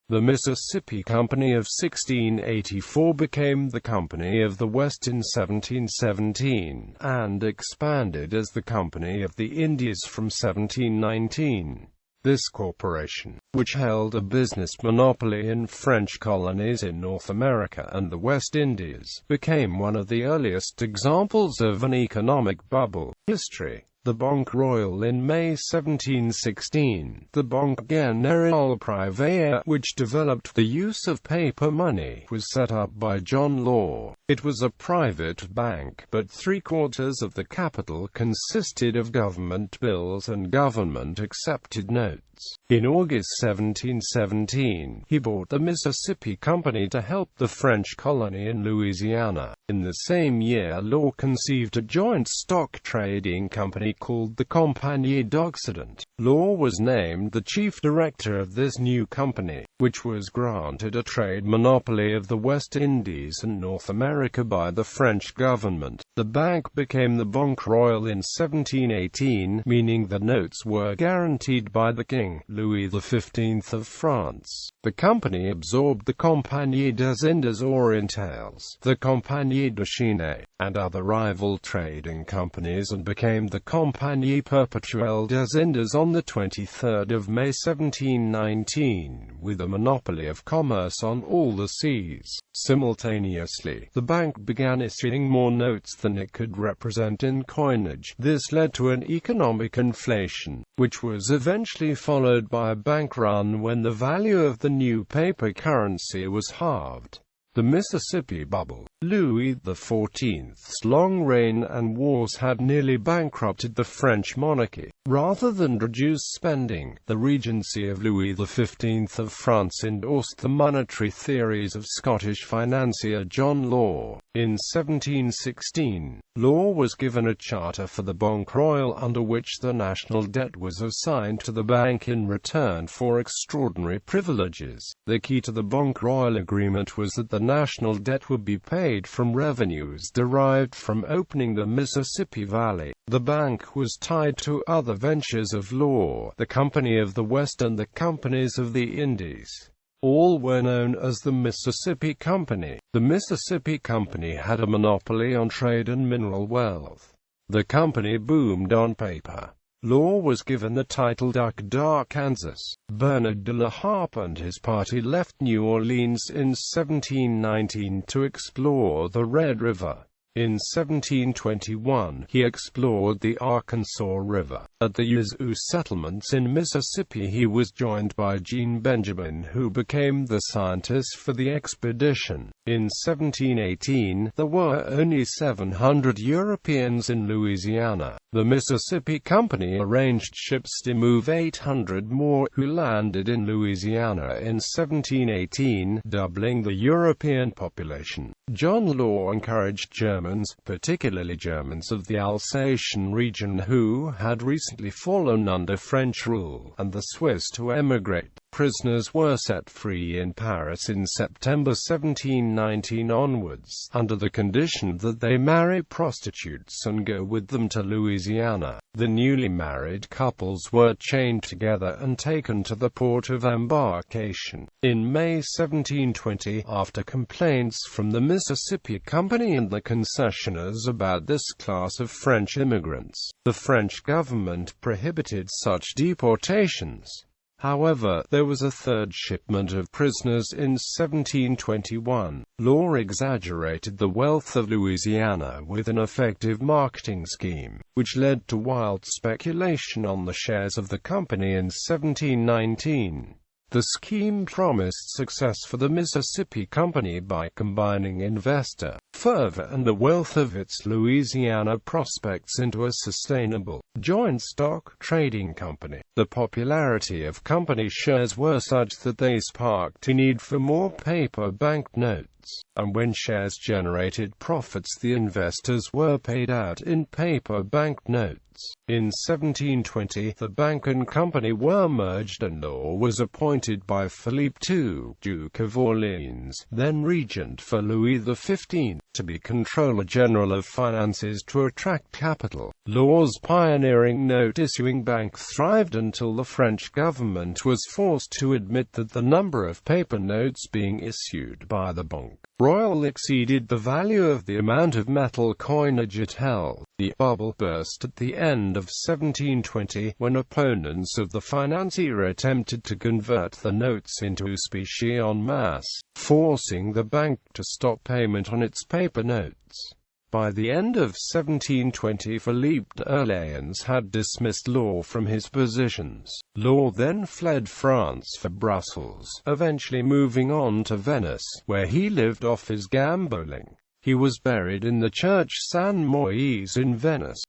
The Mississippi Company of 1684 became the Company of the West in 1717, and expanded as the Company of the Indies from 1719. This corporation, which held a business monopoly in French colonies in North America and the West Indies, became one of the earliest examples of an economic bubble. History. The Banque Royale in May 1716. The Banque Générale Privée, which developed the use of paper money, was set up by John Law. It was a private bank, but three-quarters of the capital consisted of government bills and government-accepted notes. In August 1717, he bought the Mississippi Company to help the French colony in Louisiana. In the same year, Law conceived a joint stock trading company called the Compagnie d'Occident. Law was named the chief director of this new company, which was granted a trade monopoly of the West Indies and North America by the French government. The bank became the Banque Royale in 1718, meaning the notes were guaranteed by the King, Louis XV of France. The company absorbed the Compagnie des Indes Orientales, the Compagnie de Chine, and other rival trading companies and became the Compagnie Perpétuelle des Indes on the 23rd of May 1719, with a monopoly of commerce on all the seas. Simultaneously, the bank began issuing more notes than it could represent in coinage. This led to an economic inflation, which was eventually followed by a bank run when the value of the new paper currency was halved. The Mississippi Bubble. Louis XIV's long reign and wars had nearly bankrupted the French monarchy. Rather than reduce spending, the regency of Louis XV of France endorsed the monetary theories of Scottish financier John Law. In 1716, Law was given a charter for the Banque Royale under which the national debt was assigned to the bank in return for extraordinary privileges. The key to the Banque Royale agreement was that the national debt would be paid from revenues derived from opening the Mississippi Valley. The bank was tied to other ventures of Law, the Company of the West and the Companies of the Indies. All were known as the Mississippi Company. The Mississippi Company had a monopoly on trade and mineral wealth. The company boomed on paper. Law was given the title Duc d'Arkansas. Bernard de la Harpe and his party left New Orleans in 1719 to explore the Red River. In 1721, he explored the Arkansas River. At the Yazoo settlements in Mississippi he was joined by Jean Benjamin, who became the scientist for the expedition. In 1718, there were only 700 Europeans in Louisiana. The Mississippi Company arranged ships to move 800 more, who landed in Louisiana in 1718, doubling the European population. John Law encouraged Germans, particularly Germans of the Alsatian region who had recently fallen under French rule, and the Swiss to emigrate. Prisoners were set free in Paris in September 1719 onwards, under the condition that they marry prostitutes and go with them to Louisiana. The newly married couples were chained together and taken to the port of embarkation. In May 1720, after complaints from the Mississippi Company and the concessionaires about this class of French immigrants, the French government prohibited such deportations. However, there was a third shipment of prisoners in 1721. Law exaggerated the wealth of Louisiana with an effective marketing scheme, which led to wild speculation on the shares of the company in 1719. The scheme promised success for the Mississippi Company by combining investor fervor and the wealth of its Louisiana prospects into a sustainable, joint stock trading company. The popularity of company shares were such that they sparked a need for more paper banknotes, and when shares generated profits the investors were paid out in paper banknotes. notes. In 1720, the bank and company were merged and Law was appointed by Philippe II, Duke of Orleans, then regent for Louis XV, to be Controller General of Finances to attract capital. Law's pioneering note-issuing bank thrived until the French government was forced to admit that the number of paper notes being issued by the Banque Royale exceeded the value of the amount of metal coinage it held. The bubble burst at the end of 1720, when opponents of the financier attempted to convert the notes into specie en masse, forcing the bank to stop payment on its paper notes. By the end of 1720, Philippe d'Orléans had dismissed Law from his positions. Law then fled France for Brussels, eventually moving on to Venice, where he lived off his gambling. He was buried in the church San Moise in Venice.